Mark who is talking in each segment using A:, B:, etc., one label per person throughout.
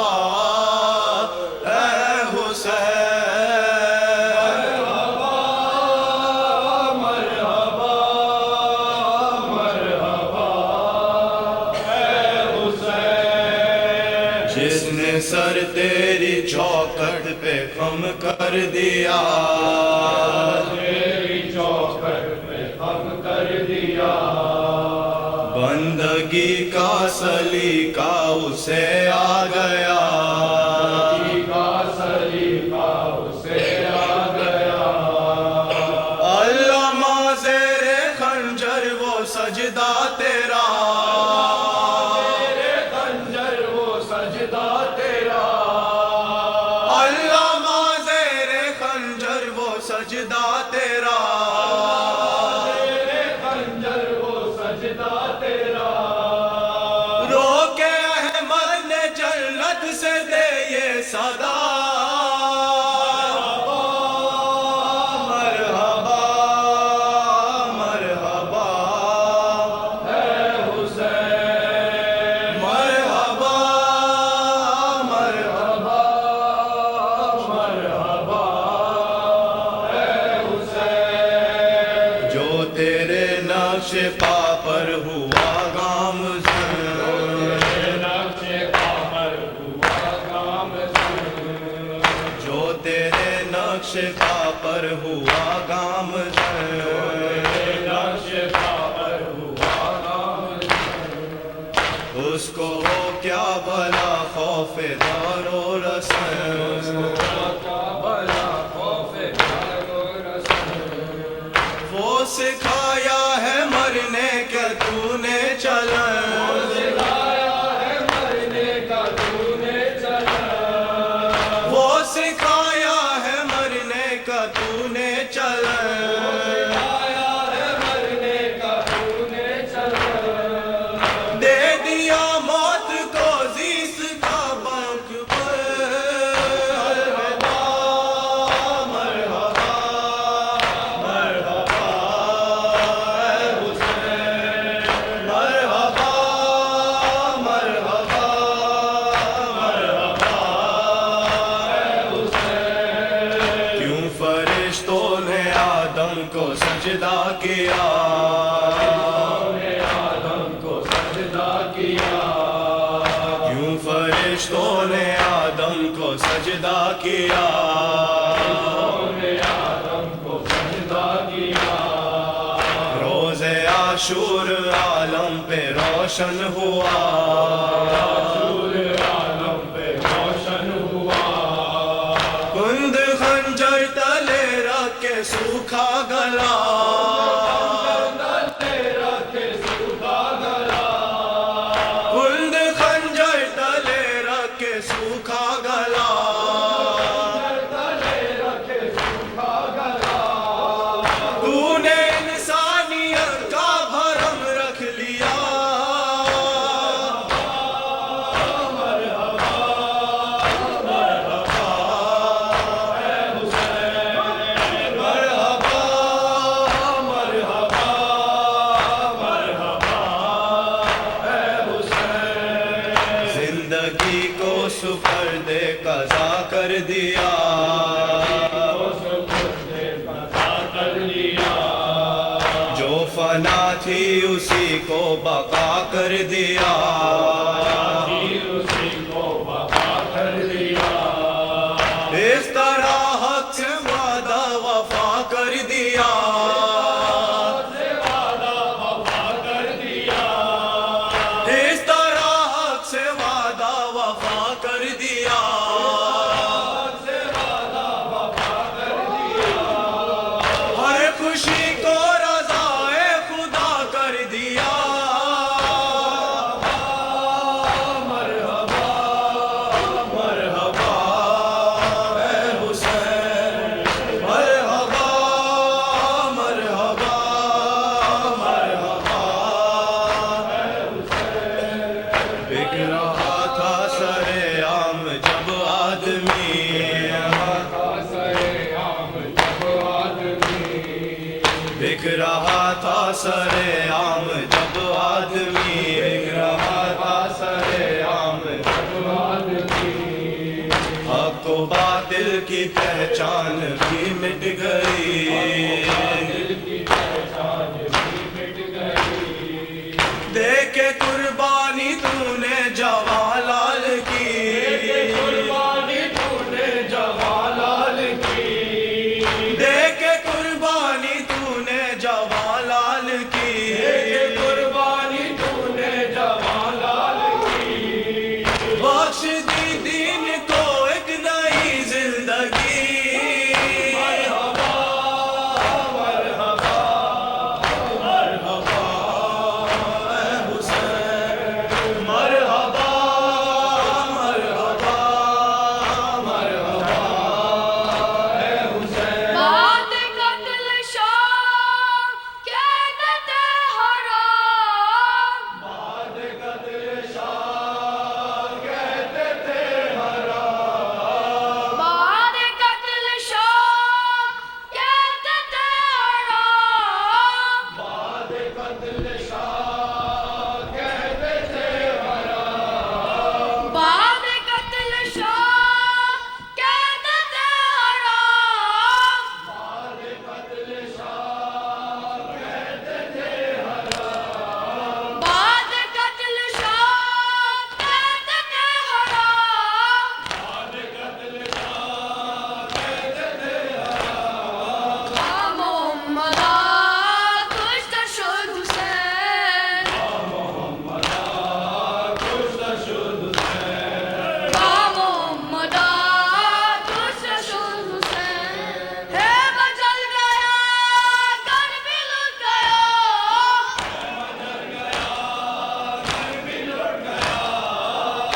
A: مرحبا اے حسین، مرحبا مرحبا اے حسین، جس نے سر تیری چوکھٹ پہ خم کر دیا، تیری چوکھٹ پہ خم کر دیا، بندگی کا سلیقہ اسے آ گیا، بندگی کا سلیقہ اسے آ گیا، علامہ زیر خنجر وہ سجدہ تیرا، زیر خنجر وہ سجدہ تیرا، علامہ زیر خنجر وہ سجدہ تیرا، زیر خنجر وہ سجدہ تیرا، رو کے احمد نے جنت سے دے یہ صدا، مرحبا مرحبا اے حسین، مرحبا مرحبا مرحبا اے حسین، جو تیرے نقش پا پر ہوا گامزن، جو تیرے نقش پا پر ہوا گامزن، نقش پا پر ہوا گامزن، اس کو ہو کیا بلا خوف دار و رسن، اس کو کیا بلا خوف دار و رسن، وہ سکھایا ہے مرنے کا تو نے چلن، وہ سکھایا ہے مرنے کا تو نے چلن، وہ سکھایا ہے مرنے کا تو نے چلن، وہ سکھایا ہے مرنے کا تو نے چلن، دے دیا موت کو زیس کا بنک پر، مرحبا مرحبا مرحبا اے حسین، مرحبا مرحبا مرحبا اے حسین، کیوں فرشتوں نے آدم کو سجدہ کیا، آدم کو سجدہ کیا، کیوں فرشتوں نے آدم کو سجدہ کیا، آدم کو سجدہ کیا، روز عاشور عالم پہ روشن ہوا، عاشور عالم پہ روشن ہوا، کند خنجر تلے رکھ کے سوکھا گلا، کند خنجر تلے رکھ کے سوکھا گلا، تو نے انسانیت کا بھرم رکھ لیا، مرحبا مرحبا اے حسین، مرحبا مرحبا مرحبا اے حسین، زندگی کو سپرد قضا کر دیا، جو فنا تھی اسی کو بقا کر دیا، اسی کو بقا کر دیا، اس طرح حق سے وعدہ وفا کر دیا، اس طرح حق سے وعدہ وفا کر دیا، ہر خوشی کو رضائے خدا کر دیا، باطل کی پہچان بھی مٹ گئی، دے کے قربانی تو نے جوالال کی، قربانی تو نے جوالال کی، دے کے قربانی تو نے جوالال کی، قربانی تو نے جوالال کی، بخش دی دین کو ایک نئی زندگی، مرحبا مرحبا مرحبا اے حسین، مرحبا مرحبا مرحبا اے حسین۔
B: بعد قتل شاہ قیادت حرام،
A: بعد قتل شاہ کہتے تھے حرام،
B: بعد قتل شاہ قیادت حرام،
A: بعد قتل شاہ کہتے تھے حرام،
B: بعد قتل شاہ قیادت حرام،
A: بعد قتل شاہ کہتے تھے حرام،
B: بعد قتل شاہ قیادت حرام،
A: بعد قتل شاہ کہتے تھے حرام،
B: یا محمدا کشته شد حسین،
A: کشته شد حسین،
B: یا محمدا کشته شد حسین، ہے بجل گیا کر بھی لٹ گیا،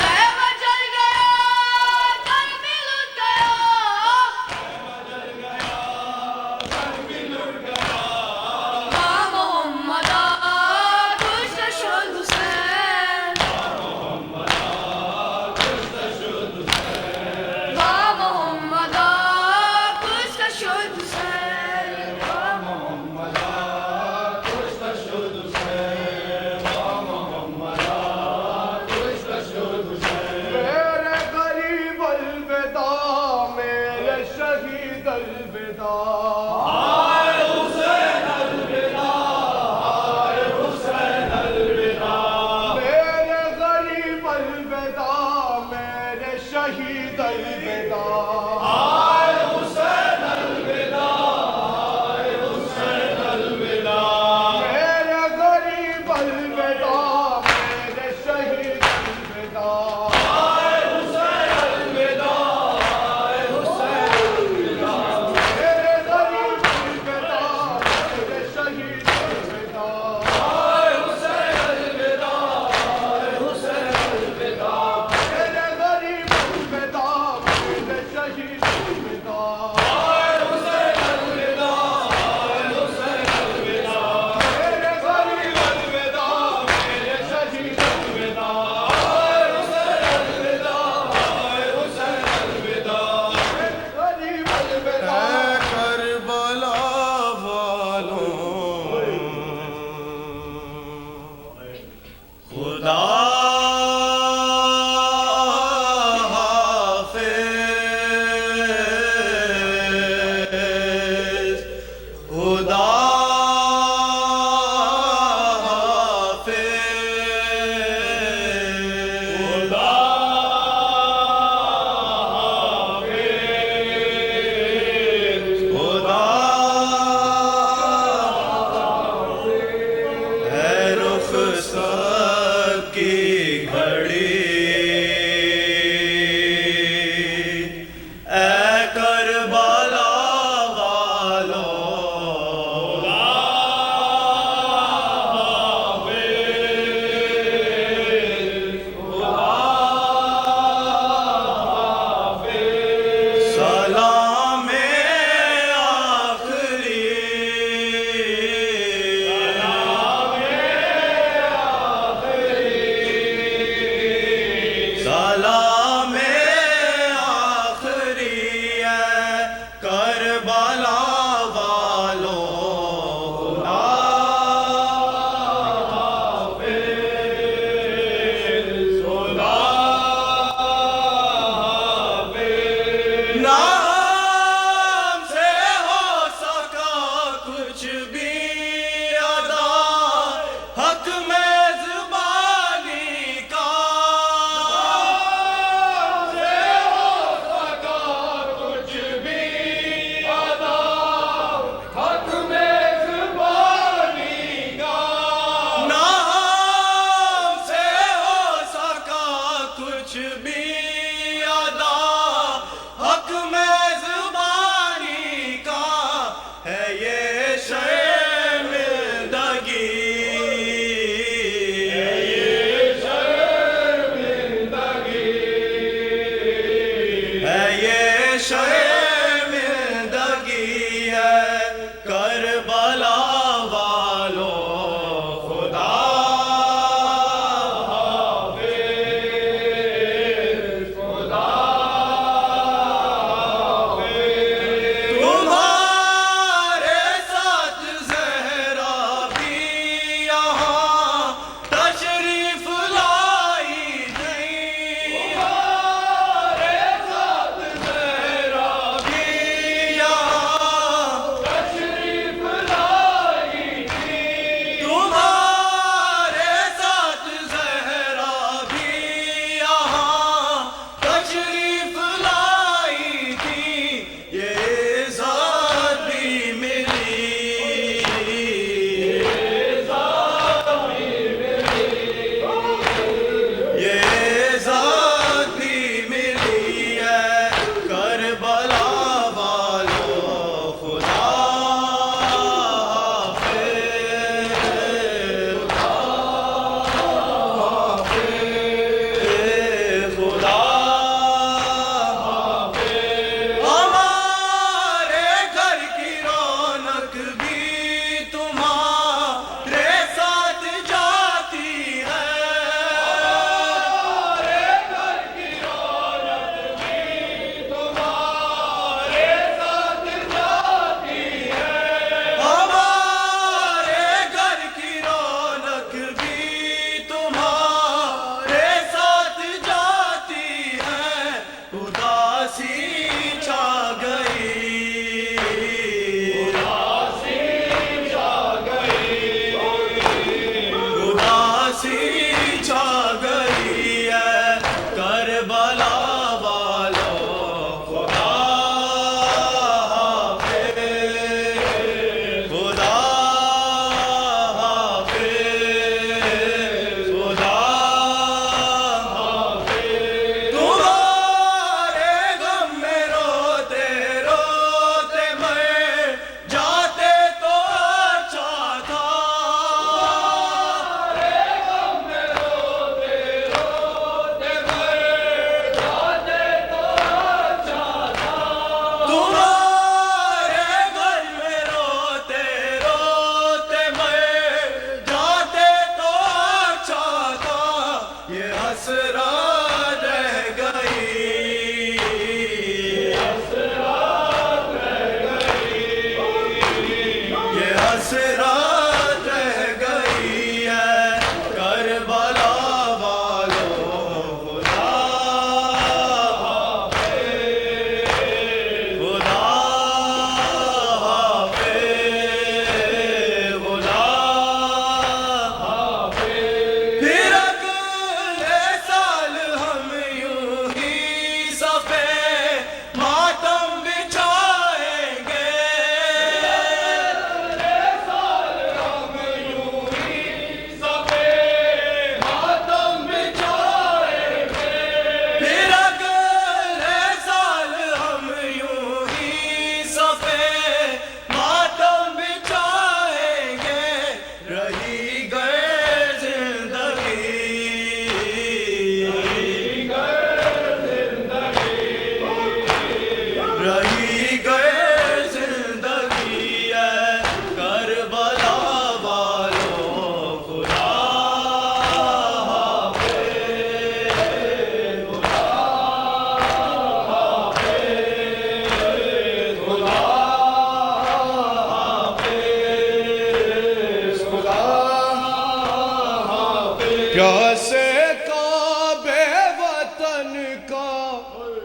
B: ہے بجل گیا کر بھی لٹ گیا، یا محمدا کشته شد حسین، یا محمدا کشته شد حسین،
A: کشته شد حسین، محمدا کشته شد حسین، میرے غریب الوداع، میرے شہید الوداع، ہائے حسین الوداع، ہائے حسین الوداع، میرے غریب الوداع، میرے شہید الوداع، ہائے حسین الوداع، ہائے حسین الوداع، میرے غریب الوداع، میرے شہید الوداع، ہائے حسین الوداع، ہائے حسین الوداع، میرے غریب الوداع، میرے شہید الوداع، ہائے حسین الوداع، ہائے حسین الوداع، میرے غریب الوداع، میرے شہید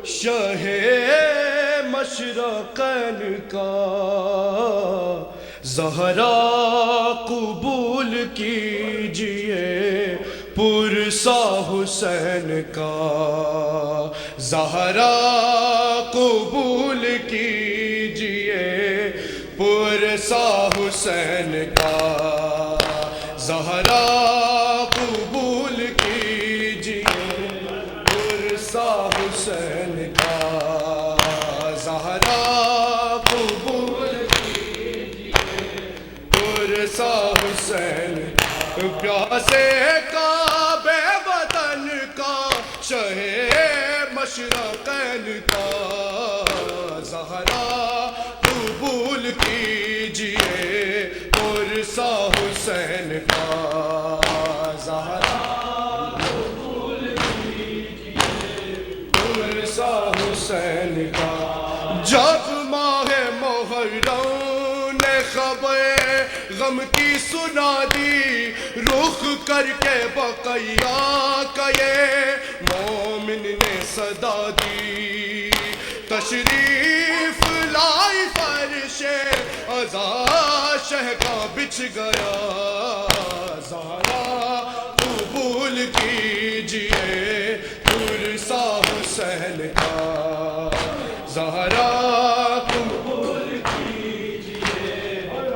A: شہ مشرقین کا زہرا قبول کیجئے پرسا حسین کا زہرا قبول کیجئے پرسا حسین کا زہرا قبول کیجئے پرسا حسین کا زہرا قبول کیجئے پرسا حسین پیاسے کعبہ وطن کا شہ مشرقین کا زہرا قبول کیجئے پرسا حسین کا زہرا قبول کیجئے پرسا حسین کا جب ماہ محرم نے خبر غم کی سنا دی رخ کر کے بقیہ کا یہ مومن نے صدا دی تشریف لائی فرش عزا شہ کا بچھ گیا زہرا قبول کیجئے پرسا حسین کا زہرا قبول کیجئے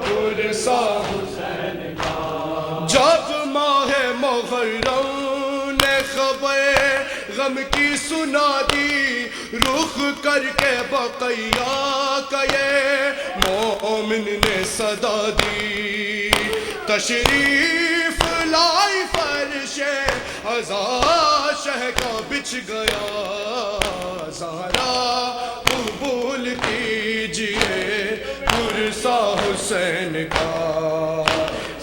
A: پرسا حسین کا جب ماہ محرم نے خبر غم کی سنا دی رخ کر کے بقیہ کا یہ مومن نے صدا دی تشریف لائی فرش عزا شہ کا بچھ گیا زہرا قبول کیجئے پرسا حسین کا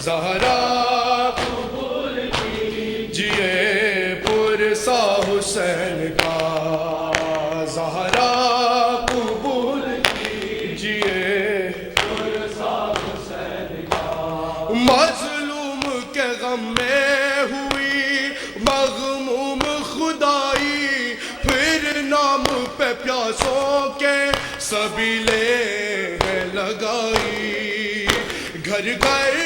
A: زہرا قبول کیجئے پرسا حسین کا زہرا قبول کیجئے پرسا حسین کا مظلوم کے غم میں ہوئی مغموم خدائی پھر نام پہ پیاسوں کے سبیلیں لگائی گھر گھر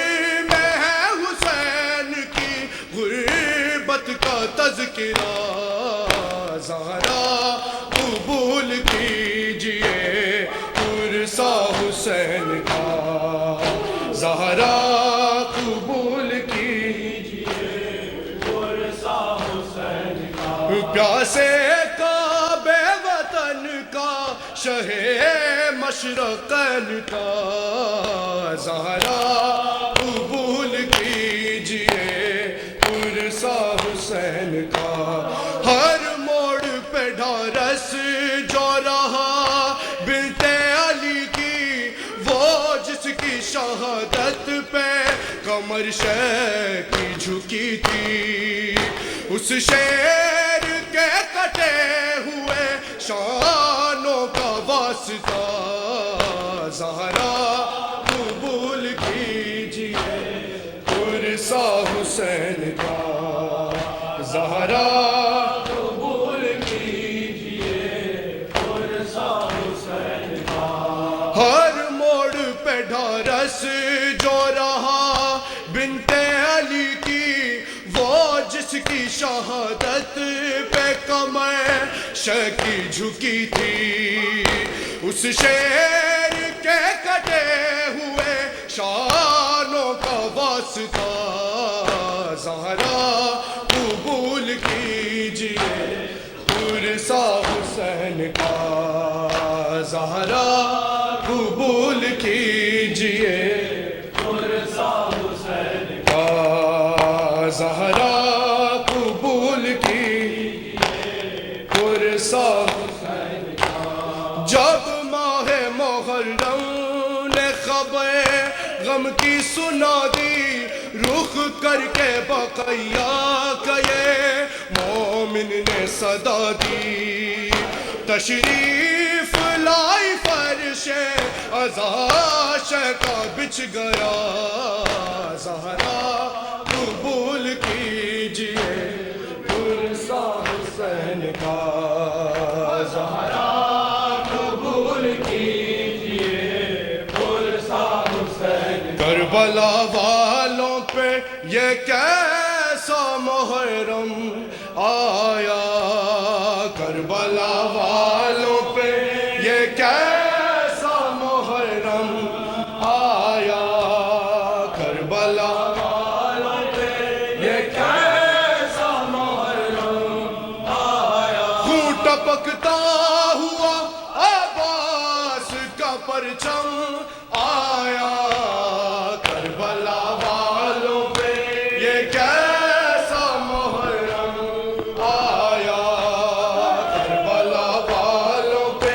A: میں ہے حسین کی غربت کا تذکرہ زہرا قبول کیجئے پرسا حسین کا زہرا قبول کیجئے پرسا حسین کا پیاسے کعبہ وطن کا شہ مشرقین کا زہرا قبول کیجئے پرسا حسین کا ہر موڑ پہ ڈھارس جو رہا بنت علی کی وہ جس کی شہادت پہ کمر شہ کی جھکی تھی اس شیر کے کٹے ہوئے شانوں کا واسطہ زہرا قبول کیجئے پرسا حسین کا زہرا قبول کیجئے پرسا حسین کا ہر موڑ پہ ڈھارس جو رہا بنت علی کی وہ جس کی شہادت پہ کمر شہ کی جھکی تھی اس شیر کے کٹے ہوئے شانوں کا واسطہ زہرا قبول کیجئے پرسا حسین کا زہرا قبول کیجئے پرسا حسین کا زہرا قبول کیجئے پرسا حسین کا جب ماہ محرم نے خبر غم کی سنا دی رخ کر کے بقیہ کا یہ مومن نے صدا دی تشریف لائی فرش عزا شہ کا بچھ گیا زہرا قبول کیجئے پرسا حسین کا زہرا یہ کیسا محرم آیا کربلا والوں پہ، یہ کیسا محرم آیا کربلا والوں پہ، یہ کیسا محرم آیا. خون ٹپکتا ہوا عباس کا پرچم آیا کربلا والوں پہ، یہ کیسا محرم آیا کربلا والوں پہ،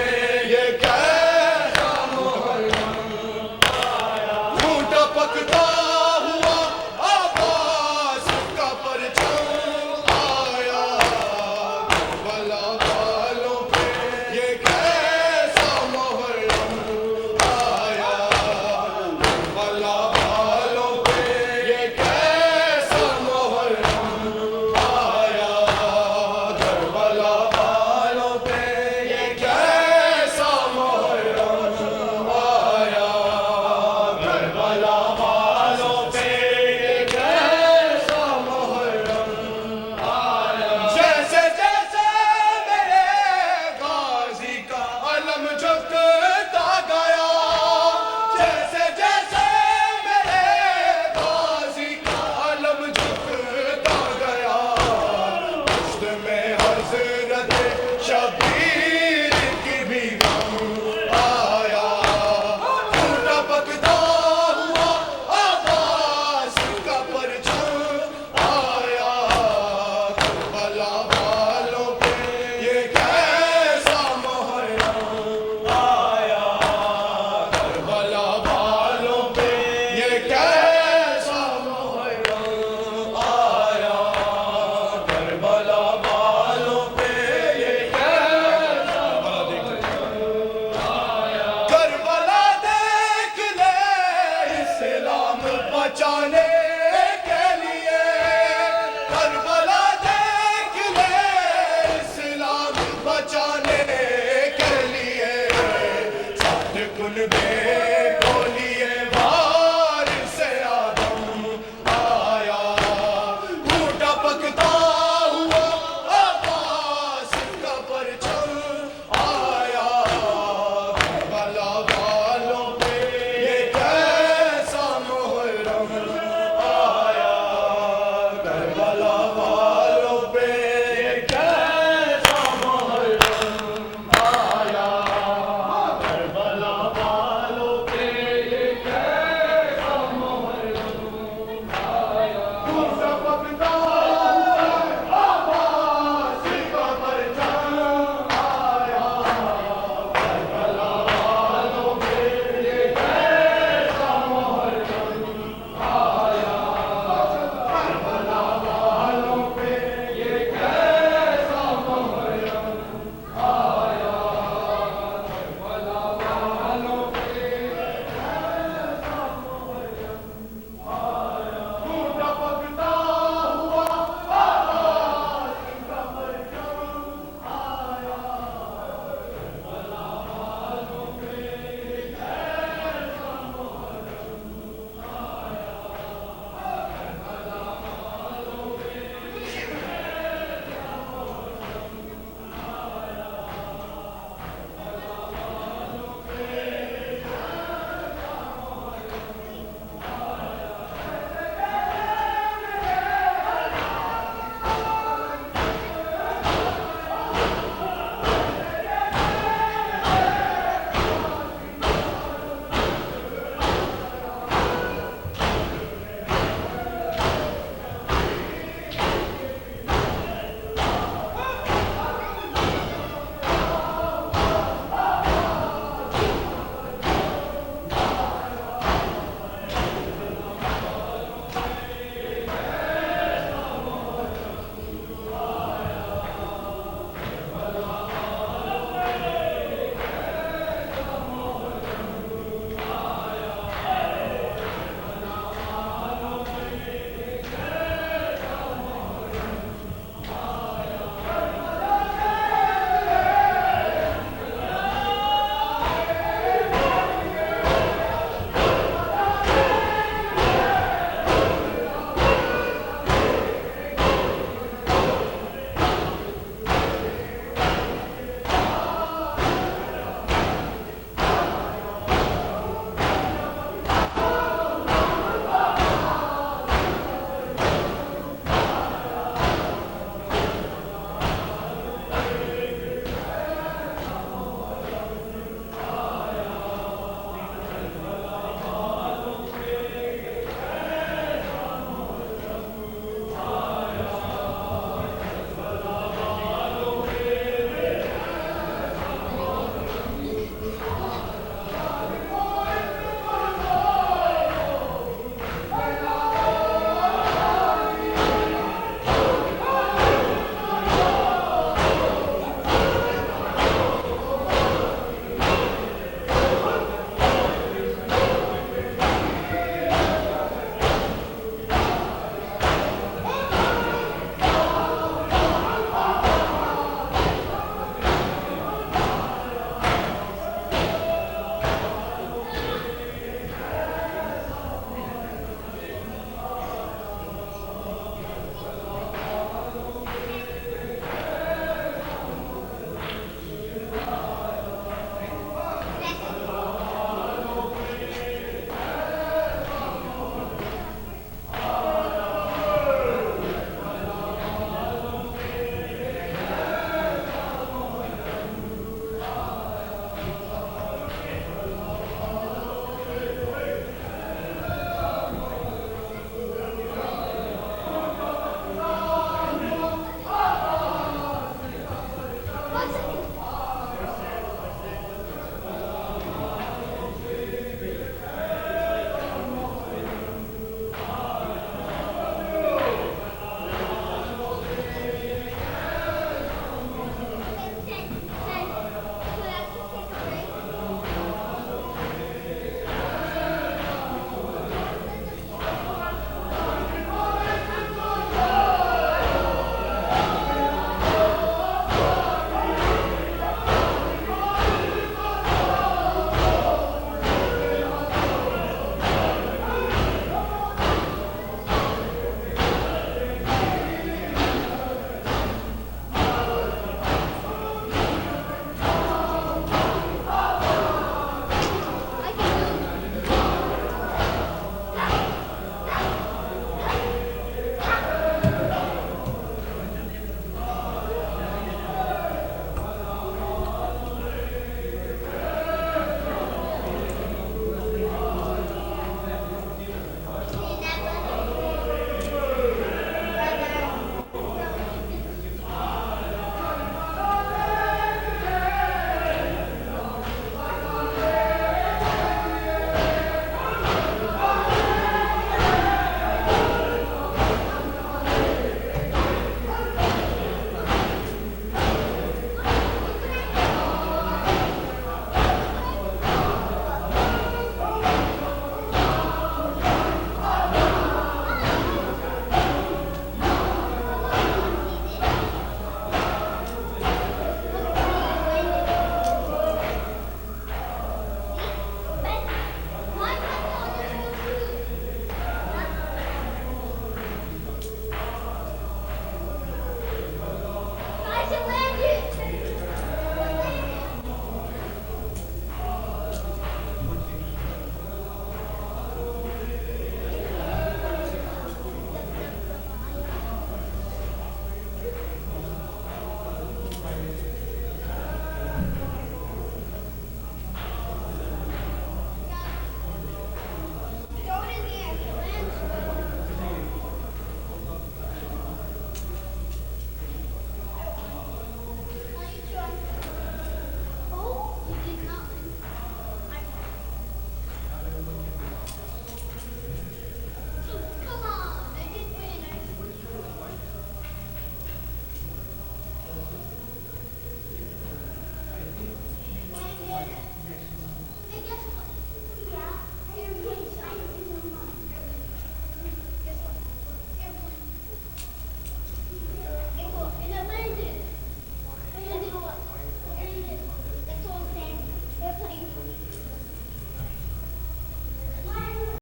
A: یہ کیسا محرم آیا. خون ٹپکتا ہوا عباس کا پرچم آیا کربلا والوں پہ، یہ کیسا محرم آیا کربلا والوں پہ، یہ کیسا محرم آیا کربلا والوں پہ، یہ کیسا محرم آیا کربلا والوں پہ، یہ کیسا محرم آیا. جیسے جیسے میرے غازی کا علم جھکتا گیا، جیسے جیسے میرے غازی کا علم جھکتا گیا، پشت میں حضرت شبیر کی بھی غم آیا. خون ٹپکتا ہوا عباس کا پرچم آیا کربلا والوں پہ، یہ کیسا محرم آیا کربلا والوں پہ، یہ کیسا محرم آیا کربلا والوں پہ، یہ کیسا محرم آیا. کربلا دیکھ لے اسلام بچانے کے لیے، کربلا دیکھ لے اسلام بچانے کے لیے، ساتھ کن بے